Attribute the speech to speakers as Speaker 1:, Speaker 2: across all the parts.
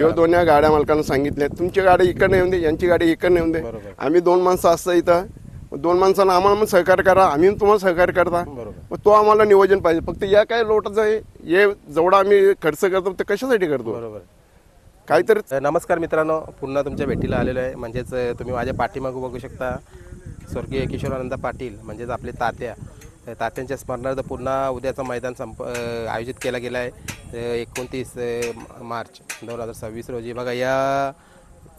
Speaker 1: ह्यो दोन्ही गाड्या मालकांना सांगितले तुमची गाडी इकडे येऊन दे, यांची गाडी इकडे येऊन दे. आम्ही 2 माणसं असतं इथं, 2 माणसांना आम्हाला पण सहकार्य करा, आम्ही तुम्हाला सहकार्य करता. मग तो आम्हाला नियोजन पाहिजे. फक्त या काय लोटाचं आहे हे जेवढा आम्ही खर्च करतो ते कशासाठी करतो.
Speaker 2: बरोबर.
Speaker 1: काहीतरी.
Speaker 2: नमस्कार मित्रांनो, पुन्हा तुमच्या भेटीला आलेलो आहे. म्हणजेच तुम्ही माझ्या पाठीमागं बघू शकता स्वर्गीय किशोरानंद पाटील म्हणजेच आपले तात्यांच्या स्मरणार्थ पुन्हा उद्याचं मैदान आयोजित केला गेला आहे 29 मार्च 2026 रोजी. बघा या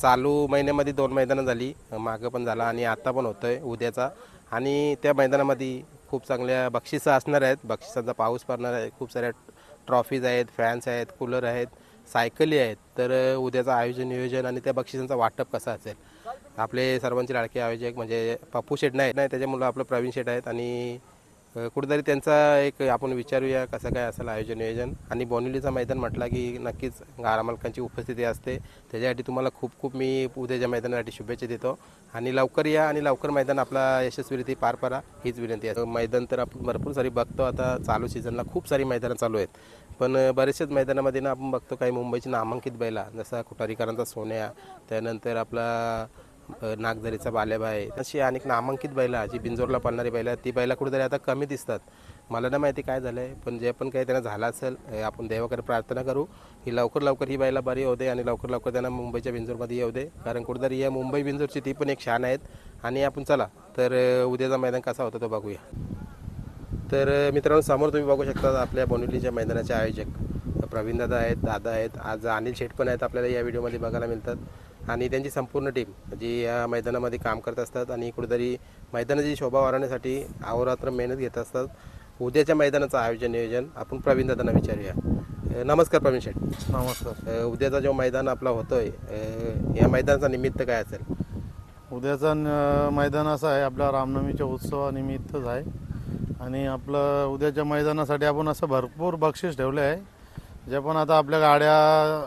Speaker 2: चालू महिन्यामध्ये 2 मैदानं झाली, मागं पण झाला आणि आता पण होतं आहे उद्याचा. आणि त्या मैदानामध्ये खूप चांगल्या बक्षिसं असणार आहेत, बक्षिसांचा पाऊस पडणार आहे. खूप साऱ्या ट्रॉफीज आहेत, फॅन्स आहेत, कूलर आहेत, सायकली आहेत. तर उद्याचं आयोजन नियोजन आणि त्या बक्षिसांचं वाटप कसं असेल, आपले सर्वांचे लाडके आयोजक म्हणजे पप्पू शेठ नाही त्याच्यामुळं आपलं प्रवीण शेठ आहेत. आणि कुठेतरी त्यांचा एक आपण विचारूया कसं काय असेल आयोजन नियोजन. आणि बोनिवलीचं मैदान म्हटलं की नक्कीच गाडा मालकांची उपस्थिती असते, त्याच्यासाठी तुम्हाला खूप खूप मी उद्याच्या मैदानासाठी शुभेच्छा देतो. आणि लवकर या आणि लवकर मैदान आपला यशस्वीरित्या पार पडा हीच विनंती आहे. मैदान तर आपण भरपूर सारी बघतो, आता चालू सीझनला खूप सारी मैदानं चालू आहेत. पण बरेचसेच मैदानामध्ये ना आपण बघतो काही मुंबईची नामांकित बैला, जसा कुटारीकरांचा सोन्या, त्यानंतर आपला नागझरीचा बालेबाई, अशी अनेक नामांकित बैला जी बिंजोरला पडणारी बैला, ती बैला कुठेतरी आता कमी दिसतात. मला नाही माहिती काय झालं आहे, पण जे पण काही त्यांना झालं असेल आपण देवाकडे प्रार्थना करू की लवकर ही बैला बरी होते आणि लवकर त्यांना मुंबईच्या बिंजोरमध्ये येऊ दे. कारण कुठेतरी या मुंबई बिंजोरची ती पण एक शान आहेत. आणि आपण चला तर उद्याचा मैदान कसा होता तो बघूया. तर मित्रांनो, समोर तुम्ही बघू शकता आपल्या बोनिवलीच्या मैदानाचे आयोजक प्रवीण दादा आहेत, आज अनिल शेठ पण आहेत, आपल्याला या व्हिडिओमध्ये बघायला मिळतात. आणि त्यांची संपूर्ण टीम जी या मैदानामध्ये काम करत असतात आणि कुठेतरी मैदानाची शोभा वाढवण्यासाठी अहोरात्र मेहनत घेत असतात. उद्याच्या मैदानाचं आयोजन नियोजन आपण प्रवीण दादांना विचारूया. नमस्कार प्रवीण शेठ.
Speaker 3: नमस्कार.
Speaker 2: उद्याचा जो मैदान आपला होतोय या मैदानाचा निमित्त काय असेल?
Speaker 3: उद्याचा मैदान असं आहे, आपल्या रामनवमीच्या उत्सवानिमित्तच आहे. आणि आपलं उद्याच्या मैदानासाठी आपण असं भरपूर बक्षीस ठेवले आहे. जे पण आता आपल्या गाड्या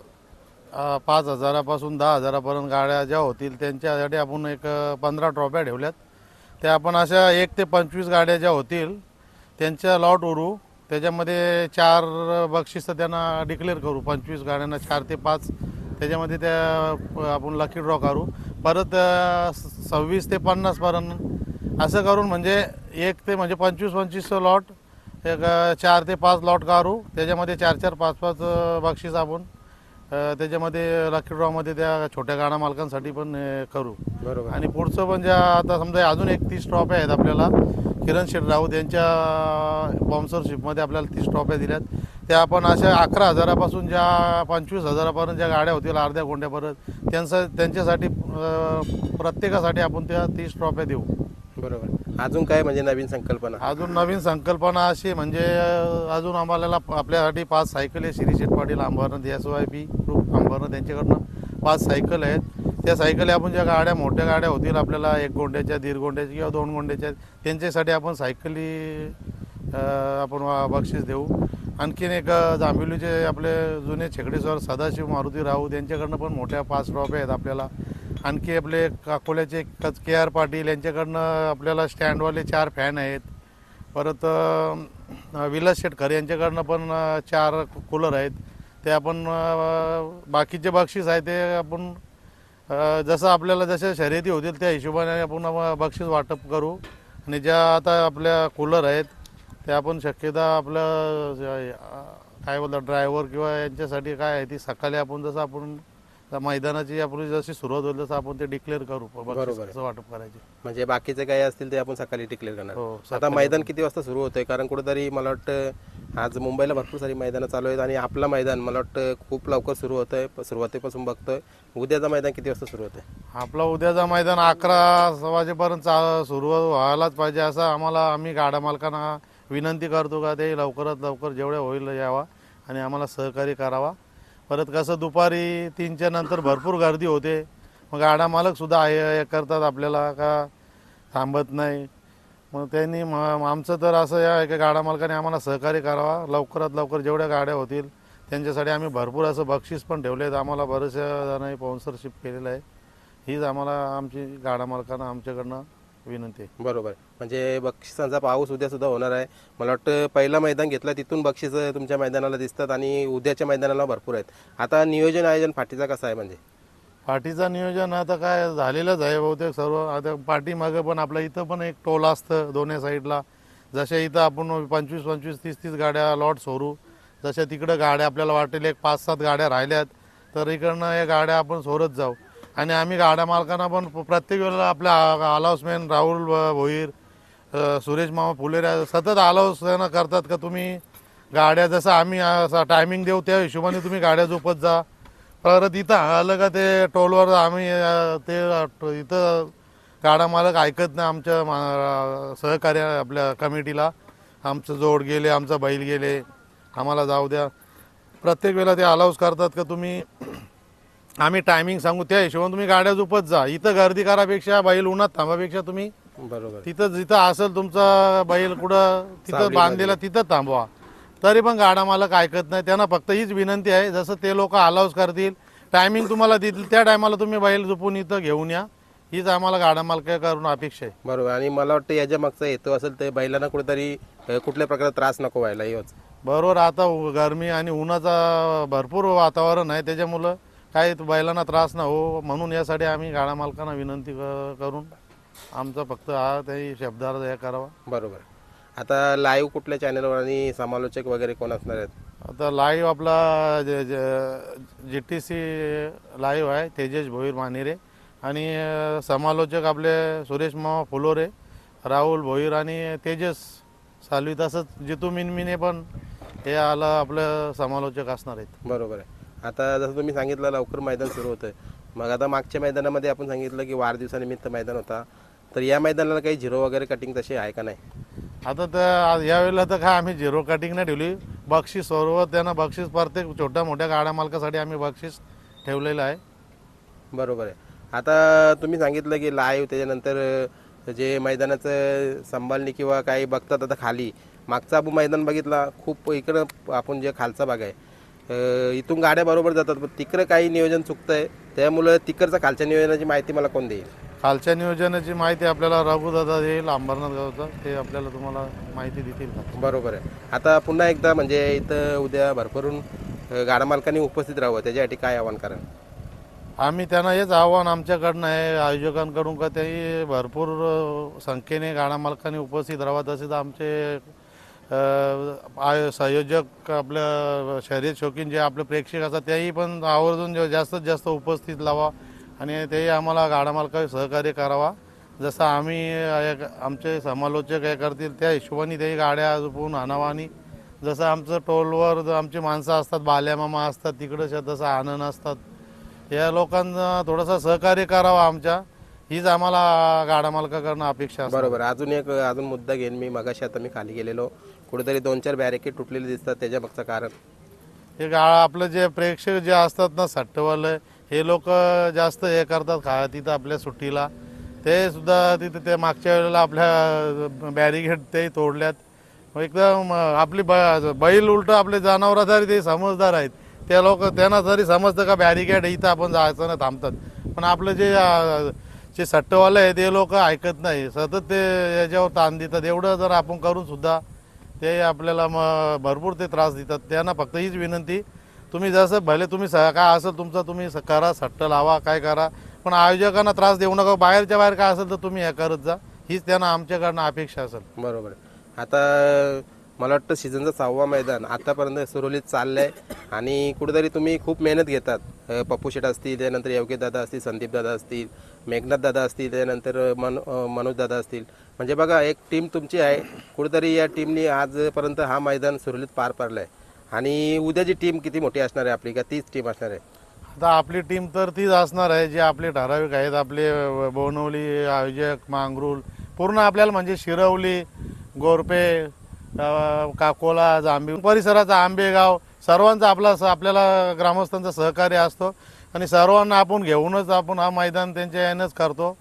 Speaker 3: 5,000पासून 10,000पर्यंत गाड्या ज्या होतील त्यांच्यासाठी आपण एक 15 ट्रॉफ्या ठेवल्यात. त्या आपण अशा 1 ते 25 गाड्या ज्या होतील त्यांच्या लॉट उरू, त्याच्यामध्ये 4 बक्षिसं त्यांना डिक्लेअर करू. 25 गाड्यांना 4 ते 5 त्याच्यामध्ये त्या आपण लकी ड्रॉ करू. परत 26 ते 50पर्यंत असं करून म्हणजे 1 ते म्हणजे 25 लॉट, एक 4 ते 5 लॉट काढू. त्याच्यामध्ये 4 5 बक्षीस आपण त्याच्यामध्ये लकी ड्रॉमध्ये त्या छोट्या गाडा मालकांसाठी पण करू.
Speaker 2: बरोबर.
Speaker 3: आणि पुढचं पण ज्या आता समजा अजून 30 ट्रॉफ्या आहेत आपल्याला, किरण शेठ राऊत यांच्या स्पॉन्सरशिपमध्ये आपल्याला 30 ट्रॉफ्या दिल्यात. त्या आपण अशा 11,000पासून ज्या 25,000पर्यंत ज्या गाड्या होतील अर्ध्या गोंड्यापर्यंत त्यांच्यासाठी प्रत्येकासाठी आपण त्या 30 ट्रॉफ्या देऊ.
Speaker 2: बरोबर. अजून काय म्हणजे नवीन संकल्पना?
Speaker 3: अजून नवीन संकल्पना अशी म्हणजे अजून आम्हाला आपल्यासाठी 5 सायकल आहे. श्री शेठ पाटील अंबरनाथ SYB ग्रुप अंबरनाथ त्यांच्याकडनं 5 सायकल आहेत. त्या सायकली आपण ज्या गाड्या मोठ्या गाड्या होतील आपल्याला 1 गोंड्याच्या, 1.5 गोंड्याच्या किंवा 2 गोंड्याच्या, त्यांच्यासाठी आपण सायकली आपण बक्षीस देऊ. आणखीन एक जांभिवलीचे आपले जुने छेकडेश्वर सदाशिव मारुती राऊत यांच्याकडनं पण मोठ्या 5 ट्रॉफ्या आहेत आपल्याला. आणखी आपले अकोल्याचे KR पाटील यांच्याकडनं आपल्याला स्टँडवाले 4 फॅन आहेत. परत विलास शेटकर यांच्याकडनं पण 4 कूलर आहेत. ते आपण बाकीचे बक्षीस आहे ते आपण जसं आपल्याला जशा शर्यती होतील त्या हिशोबाने आपण बक्षीस वाटप करू. आणि ज्या आता आपल्या कूलर आहेत त्या आपण शक्यता आपलं काय बोलतात ड्रायव्हर किंवा यांच्यासाठी काय आहे ती सकाळी आपण जसं आपण मैदानाची आपली जशी सुरुवात होईल तसं आपण ते डिक्लेअर करू. बरोबर. वाटप करायचे
Speaker 2: म्हणजे बाकीचे काही असतील ते आपण सकाळी डिक्लेअर करणार.
Speaker 3: हो.
Speaker 2: आता मैदान किती वाजता सुरू होतंय? कारण कुठेतरी मला वाटतं आज मुंबईला भरपूर सारी मैदानं चालू आहेत आणि आपलं मैदान मला वाटतं खूप लवकर सुरू होतंय. सुरुवातीपासून बघतोय. उद्याचं मैदान किती वाजता सुरू होतंय?
Speaker 3: आपलं उद्याचं मैदान 11 वाजेपर्यंत सुरू व्हायलाच पाहिजे असं आम्ही गाडा मालकांना विनंती करतो का ते लवकरात लवकर जेवढे होईल यावा आणि आम्हाला सहकार्य करावा. परत कसं दुपारी 3च्या नंतर भरपूर गर्दी होते, मग गाडा मालकसुद्धा हे करतात आपल्याला का थांबत नाही. मग त्यांनी आमचं तर असं आहे की गाडा मालकाने आम्हाला सहकार्य करावा. लवकरात लवकर जेवढ्या गाड्या होतील त्यांच्यासाठी आम्ही भरपूर असं बक्षीस पण ठेवले आहेत. आम्हाला बऱ्याचशा जणांनी स्पॉन्सरशिप केलेलं आहे. हीच आम्हाला आमची गाडा मालकांना आमच्याकडनं विनंती आहे.
Speaker 2: बरोबर. म्हणजे बक्षिसांचा पाऊस उद्या सुद्धा होणार आहे. मला वाटतं पहिलं मैदान घेतलं तिथून बक्षीस तुमच्या मैदानाला दिसतात आणि उद्याच्या मैदानाला भरपूर आहेत. आता नियोजन आयोजन पाठीचा कसं आहे म्हणजे?
Speaker 3: पार्टीचा नियोजन आता काय झालेलंच आहे बहुतेक सर्व. आता पाठीमागं पण आपल्या इथं पण एक टोल असतं दोन्ही साईडला. जशा इथं आपण 25-25, 30-30 गाड्या लॉट सोडू, जशा तिकडं गाड्या आपल्याला वाटेल एक 5-7 गाड्या राहिल्यात तर इकडनं या गाड्या आपण सोडत जाऊ. आणि आम्ही गाड्या मालकांना पण प्रत्येक वेळेला आपल्या अलाउन्समॅन राहुल भोईर, सुरेश मामा फुलेरे सतत अलाउन्स करतात का तुम्ही गाड्या जसं आम्ही टायमिंग देऊ त्या हिशोबाने तुम्ही गाड्या झोपत जा. परत इथं आलं का ते टोलवर आम्ही ते इथं गाडा मालक ऐकत नाही आमच्या सहकार्य आपल्या कमिटीला. आमचं जोड गेले, आमचा बैल गेले, आम्हाला जाऊ द्या. प्रत्येक वेळेला ते अलाउस करतात का तुम्ही आम्ही टायमिंग सांगू त्या हिशोबाने तुम्ही गाड्या झोपत जा. इथं गर्दी करापेक्षा बैल उन्हात थांबापेक्षा तुम्ही
Speaker 2: बरोबर.
Speaker 3: तिथं जिथं असेल तुमचा बैल कुठं तिथं बांधलेला तिथं थांबवा. तरी पण गाडा मालक ऐकत नाही. त्यांना फक्त हीच विनंती आहे जसं ते लोक अलाउस करतील टायमिंग तुम्हाला देतील त्या टायमाला तुम्ही बैल झोपून इथं घेऊन या. हीच आम्हाला गाडा मालकाकडून अपेक्षा आहे.
Speaker 2: बरोबर. आणि मला वाटतं याच्या मागचा हेतू असेल ते बैलांना कुठेतरी कुठल्या प्रकारे त्रास नको व्हायला हेच.
Speaker 3: बरोबर. आता गरमी आणि उन्हाचा भरपूर वातावरण आहे त्याच्यामुळं काही बैलांना त्रास न हो म्हणून यासाठी आम्ही गाडा मालकांना विनंती करून आमचा फक्त हा काही शब्दार्थ हे करावा.
Speaker 2: बरोबर. आता लाईव्ह कुठल्या चॅनलवर आणि समालोचक वगैरे कोण असणार आहेत?
Speaker 3: आता लाईव्ह आपला GTC लाईव्ह आहे तेजेश भोईर मानेरे आणि समालोचक आपले सुरेश मामा फुलोरे, राहुल भोईर आणि तेजस सालवी. तसंच जितू मिनमिने पण हे आलं आपलं समालोचक असणार आहेत.
Speaker 2: बरोबर आहे. आता जसं तुम्ही सांगितलं लवकर मैदान सुरू होतं, मग आता मागच्या मैदानामध्ये आपण सांगितलं की वाढदिवसानिमित्त मैदान होता, तर या मैदानाला काही झिरो वगैरे कटिंग तशी आहे का नाही?
Speaker 3: आता तर यावेळेला तर काय आम्ही झिरो कटिंग नाही ठेवली. बक्षीस सर्व त्यांना बक्षीस प्रत्येक छोट्या मोठ्या गाड्या मालकासाठी आम्ही बक्षीस ठेवलेलं आहे.
Speaker 2: बरोबर आहे. आता तुम्ही सांगितलं की लाईव्ह त्याच्यानंतर जे मैदानाचं संभालणी किंवा काही बघतात. आता खाली मागचा आपण मैदान बघितला खूप इकडं आपण जे खालचा भाग आहे इथून गाड्या बरोबर जातात पण तिकडं काही नियोजन चुकतं आहे, त्यामुळं तिकडचं खालच्या नियोजनाची माहिती मला कोण देईल?
Speaker 3: खालच्या नियोजनाची माहिती आपल्याला रघुदादा देईल अंबरनाथ गावचा, ते आपल्याला तुम्हाला माहिती देतील का?
Speaker 2: बरोबर आहे. आता पुन्हा एकदा म्हणजे इथं उद्या भरभरून गाडा मालकांनी उपस्थित राहावं त्याच्यासाठी काय आव्हान कराल?
Speaker 3: आम्ही त्यांना हेच आव्हान आमच्याकडनं आहे आयोजकांकडून का तेही भरपूर संख्येने गाडा मालकांनी उपस्थित राहावं. तसेच आमचे संयोजक आपलं शर्यत शौकीन जे आपले प्रेक्षक असतात तेही पण आवर्जून जास्तीत जास्त उपस्थित लावा आणि तेही आम्हाला गाडा मालकाला सहकार्य करावा. जसं आम्ही आमचे समालोचक हे करतील त्या हिशोबाने तेही गाड्या झोपून आणावा. आणि जसं आमचं टोलवर आमची माणसं असतात, बाल्यामामा असतात तिकडं जसं आनंद असतात, या लोकांना थोडंसं सहकार्य करावं आमच्या, हीच आम्हाला गाडा मालकाकडनं अपेक्षा असते.
Speaker 2: बरोबर. अजून मुद्दा घेईन मी. मगाशी आता मी खाली गेलेलो कुठेतरी 2-4 बॅरिकेड तुटलेले दिसतात, त्याच्या मागचं कारण?
Speaker 3: हे आपलं जे प्रेक्षक जे असतात ना सट्टवाले हे लोक जास्त हे करतात तिथं आपल्या सुट्टीला, ते सुद्धा तिथं ते मागच्या वेळेला आपल्या बॅरिकेड ते तोडल्यात. एकदम आपली बैल उलट आपले जनावरं तरी ते समजदार आहेत, ते लोक त्यांना तरी समजतं का बॅरिकेड इथं आपण जायचं ना थांबतात. पण आपलं जे सट्टवाले आहे ते लोक ऐकत नाही, सतत ते याच्यावर ताण देतात. एवढं जर आपण करून सुद्धा ते आपल्याला भरपूर ते त्रास देतात. त्यांना फक्त हीच विनंती, तुम्ही जसं भले तुम्ही काय असेल तुमचं तुम्ही करा, सट्ट लावा, काय करा, पण आयोजकांना त्रास देऊ नका. बाहेरच्या बाहेर काय असेल तर तुम्ही हे करत जा, हीच त्यांना आमच्याकडनं अपेक्षा असेल.
Speaker 2: बरोबर. आता मला वाटतं सीझनचं 6वं मैदान आतापर्यंत सुरळीत चाललं आहे आणि कुठेतरी तुम्ही खूप मेहनत घेतात. पप्पू शेट असतील, त्यानंतर योगेश दादा असतील, संदीप दादा असतील, मेघनाथ दादा असतील, त्यानंतर मनोज दादा असतील. म्हणजे बघा एक टीम तुमची आहे. कुठेतरी या टीमनी आजपर्यंत हा मैदान सुरळीत पार पाडलं आहे. आणि उद्याची टीम किती मोठी असणार आहे आपली, का तीच टीम असणार आहे?
Speaker 3: आता आपली टीम तर तीच असणार आहे जे आपले ठराविक आहेत. आपले बोनवली आयोजक, मांगरूल पूर्ण आपल्याला म्हणजे शिरवली, गोरपे, काकोला, जांभी परिसराचा आंबेगाव सर्वांचा आपल्याला ग्रामस्थांचा सहकार्य असतो आणि सर्वांना आपण घेऊनच आपण हा मैदान त्यांच्या यानेच करतो.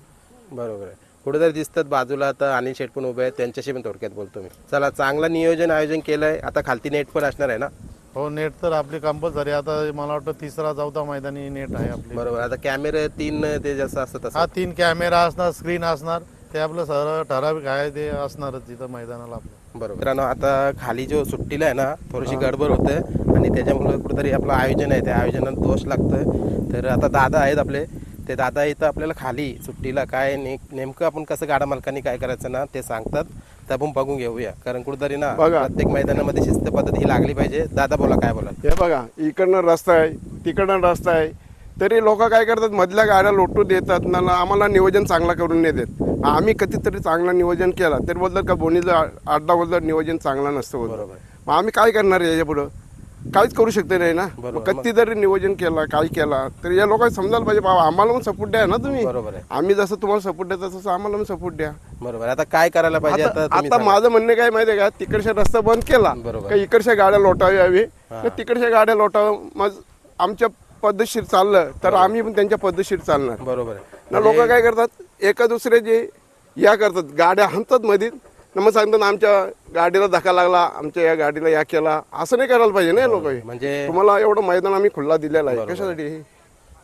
Speaker 2: बरोबर आहे. कुठेतरी दिसतात बाजूला आता अनिल शेठ पण उभे आहेत, त्यांच्याशी पण थोडक्यात बोलतो मी. चला, चांगलं नियोजन आयोजन केलं आहे. आता खालती नेट पण असणार आहे ना?
Speaker 3: हो, नेट तर आपली कंपल्सरी. आता मला वाटतं 3रा-4था मैदानी नेट आहे आपली.
Speaker 2: बरोबर. आता कॅमेरे 3 ते जसं असतं तसं?
Speaker 3: हा 3 कॅमेरा असणार, स्क्रीन असणार, ते आपलं सर ठराविक आहे ते असणारच तिथं मैदानाला आपलं.
Speaker 2: बरोबर. मित्रांनो, आता खाली जो सुट्टीला आहे ना थोडीशी गडबड होते आणि त्याच्यामुळे कुठेतरी आपलं आयोजन आहे त्या आयोजनात दोष लागतोय. तर आता दादा आहेत आपले, ते दादा इथं आपल्याला खाली सुट्टीला काय नेमकं आपण कसं गाडा मालकांनी काय करायचं ना ते सांगतात. तर आपण बघून घेऊया, कारण कुठेतरी ना
Speaker 1: बघा.
Speaker 2: प्रत्येक मैदानामध्ये शिस्त पद्धत ही लागली पाहिजे. दादा बोला, काय बोला.
Speaker 1: हे बघा, इकडनं रस्ता आहे तिकडनं रस्ता आहे, तरी लोक काय करतात मधल्या गाड्या लोटू देतात ना, आम्हाला नियोजन चांगला करून नाही देत. आम्ही कधीतरी चांगलं नियोजन केला तरी बोलतात का बोनीचं अड्डाबद्दल नियोजन चांगला नसतं बोलतात.
Speaker 2: बरोबर.
Speaker 1: मग आम्ही काय करणार याच्या पुढं? काहीच करू शकते नाही ना.
Speaker 2: बरोबर.
Speaker 1: मग कधी जरी नियोजन केला काय केला तर या लोकांना समजायला पाहिजे, बाबा आम्हाला पण सपोर्ट द्या ना तुम्ही.
Speaker 2: बरोबर आहे.
Speaker 1: आम्ही जसं तुम्हाला सपोर्ट देतो तसं आम्हाला पण सपोर्ट द्या.
Speaker 2: बरोबर. आता काय करायला पाहिजे
Speaker 1: आता
Speaker 2: तुम्ही
Speaker 1: आता
Speaker 2: सांगा.
Speaker 1: माझं म्हणणं काय माहिती आहे का, तिकडच्या रस्ता बंद केला
Speaker 2: बरोबर.
Speaker 1: का इकडच्या गाड्या लोटावी हवी, तर तिकडच्या गाड्या लोटावं. मग आमच्या पद्धतशीर चाललं तर आम्ही पण त्यांच्या पद्धतशीर चालणार
Speaker 2: बरोबर आहे.
Speaker 1: ना. लोक काय करतात एका दुसऱ्याचे या करतात, गाड्या हाणतात मध्ये, ना मग सांगतात आमच्या गाडीला धक्का लागला, आमच्या या गाडीला या केला. असं नाही करायला पाहिजे ना लोक.
Speaker 2: म्हणजे
Speaker 1: तुम्हाला एवढं मैदान आम्ही खुल्ला दिलेला आहे, कशासाठी?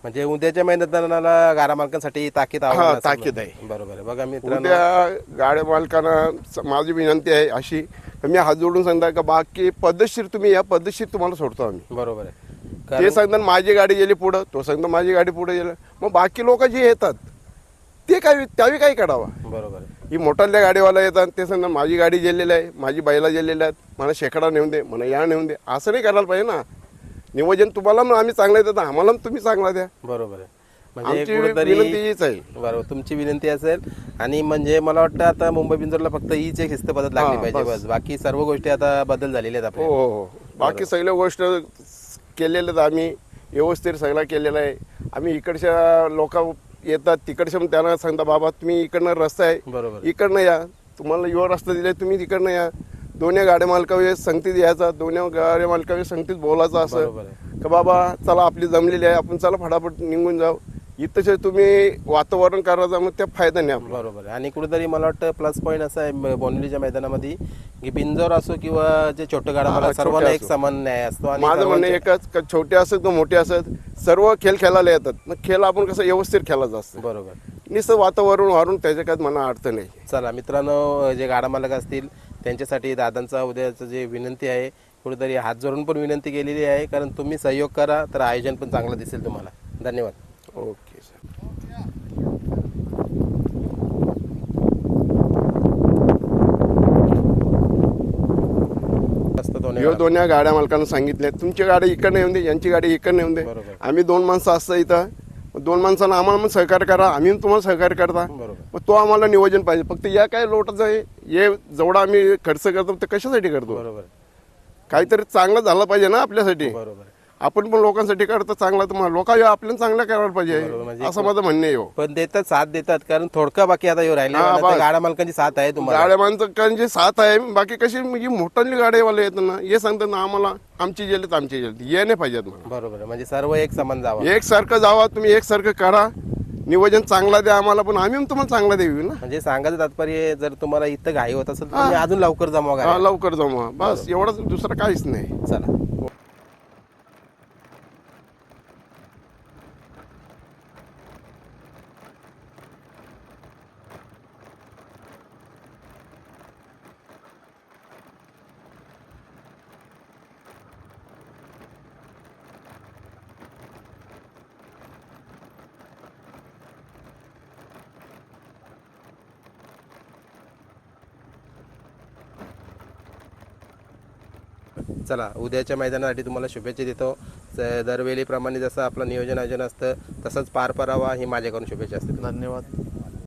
Speaker 2: म्हणजे उद्याच्या मैदानाला गाडा मालकांसाठी ताकीद आव्हान असेल.
Speaker 1: ताकीद आहे.
Speaker 2: बरोबर आहे. बघा मित्रांनो,
Speaker 1: उद्या गाड्या मालकांना माझी विनंती आहे अशी, तर मी हात जोडून सांगता का बाकी पद्धतशीर तुम्ही या, पद्धतशीर तुम्हाला सोडतो आम्ही.
Speaker 2: बरोबर आहे.
Speaker 1: ते सांगतात माझी गाडी गेली पुढं, तो सांगतो माझी गाडी पुढे गेलं. मग बाकी लोक जे येतात ते काय त्यावेळी काय करावा?
Speaker 2: बरोबर आहे.
Speaker 1: ही मोठाल्या गाडीवाला येतात ते सांगतात माझी गाडी गेलेली आहे, माझी बैला गेलेल्या आहेत, मला शेकडा नेऊन दे, मला या नेऊन दे. असं नाही करायला पाहिजे ना. नियोजन तुम्हाला मग आम्ही चांगलं देतो, आम्हाला तुम्ही चांगला द्या.
Speaker 2: बरोबर आहे. म्हणजे
Speaker 1: आमची
Speaker 2: कुठेतरी
Speaker 1: विनंती हीच आहे.
Speaker 2: बरोबर, तुमची विनंती असेल. आणि म्हणजे मला वाटतं आता मुंबई पिंजरला फक्त हीच एक शिस्त पद्धत लागली पाहिजे बस. बाकी सर्व गोष्टी आता बदल झालेल्या आहेत
Speaker 1: हो
Speaker 2: आपल्या.
Speaker 1: हो हो. बाकी सगळ्या गोष्ट केलेल्या आहेत आम्ही, व्यवस्थित सगळा केलेला आहे. आम्ही इकडच्या लोक येतात तिकडच्या पण त्यांना सांगता बाबा तुम्ही इकडनं रस्ता आहे
Speaker 2: बरोबर.
Speaker 1: इकडनं या, तुम्हाला युवा रस्ता दिलाय तुम्ही तिकडनं या. दोन्ही गाड्या मालकावे संगतीत यायचा, दोन्ही गाड्या मालकावे संगतीत बोलायचं असं
Speaker 2: बरोबर आहे.
Speaker 1: का बाबा चला आपली जमलेली आहे, आपण चला फटाफट निघून जाऊ. इथं तुम्ही वातावरण करायचं मग त्या फायदा नाही आपला.
Speaker 2: बरोबर आहे. आणि कुठेतरी मला वाटतं प्लस पॉईंट असं आहे बोनिवलीच्या मैदानामध्ये की बिंजोर असो किंवा जे छोटं गाडा मला सर्वांना एक समान न्याय असतो. आणि
Speaker 1: माझं म्हणणं एकच का छोटे असत का मोठे असत सर्व खेळ खेळायला येतात. मग खेळ आपण कसं व्यवस्थित खेळायचं असतं.
Speaker 2: बरोबर.
Speaker 1: नुसतं वातावरण वारून त्याच्या काय मला अर्थ नाही.
Speaker 2: चला मित्रांनो, जे गाडा मालक असतील त्यांच्यासाठी दादांचा उद्याचं जे विनंती आहे, कुठेतरी हात जोडून पण विनंती केलेली आहे, कारण तुम्ही सहयोग करा तर आयोजन पण चांगलं दिसेल तुम्हाला. धन्यवाद.
Speaker 1: Okay sir.
Speaker 2: मस्त दोन्ही
Speaker 1: ह्यो दोन्ही गाड्या मालकांना सांगितले तुमची गाडी इकडनं येऊन दे, यांची गाडी इकडनं येऊन दे.
Speaker 2: बरोबर.
Speaker 1: आम्ही 2 माणसं असतं इथं, 2 माणसांना आम्हाला पण सहकार्य करा, आम्ही पण तुम्हाला सहकार्य करता.
Speaker 2: बरोबर.
Speaker 1: मग तो आम्हाला नियोजन पाहिजे. फक्त या काय लोटाचं आहे हे जेवढा आम्ही खर्च करतो ते कशासाठी करतो?
Speaker 2: बरोबर.
Speaker 1: काहीतरी चांगलं झालं पाहिजे ना आपल्यासाठी.
Speaker 2: बरोबर.
Speaker 1: आपण पण लोकांसाठी करतो चांगला, तर लोक आपल्याला चांगलं करायला
Speaker 2: बरोबर,
Speaker 1: पाहिजे
Speaker 2: म्हणजे
Speaker 1: असं माझं म्हणणं आहे. हो.
Speaker 2: पण देतात, साथ देतात, कारण थोडका बाकी आता येऊ राहिले.
Speaker 1: हा,
Speaker 2: आता
Speaker 1: बस.
Speaker 2: गाडा मालकांची साथ आहे तुम्हाला.
Speaker 1: गाड्या माणसांची साथ आहे. बाकी कशी म्हणजे मोठाली गाड्यावाले येतात ना, हे सांगतात ना आम्हाला आमची गेली तर आमची गेली, ये नाही पाहिजेत मला.
Speaker 2: बरोबर आहे. म्हणजे सर्व एक समान जावं.
Speaker 1: एकसारखं जावा तुम्ही, एकसारखं करा, नियोजन चांगला द्या आम्हाला, पण आम्ही पण तुम्हाला चांगला देऊ ना.
Speaker 2: म्हणजे सांगायचं तात्पर्य जर तुम्हाला इथं घाई होत असेल तर तुम्ही अजून लवकर जमवा
Speaker 1: हा,
Speaker 2: गाड्या.
Speaker 1: लवकर जमा बस, एवढंच, दुसरं काहीच नाही.
Speaker 2: चला. चला, उद्याच्या मैदानासाठी तुम्हाला शुभेच्छा देतो. दरवेळीप्रमाणे जसं आपलं नियोजन आयोजन असतं तसंच पार पडावा ही माझ्याकडून शुभेच्छा असते.
Speaker 3: धन्यवाद.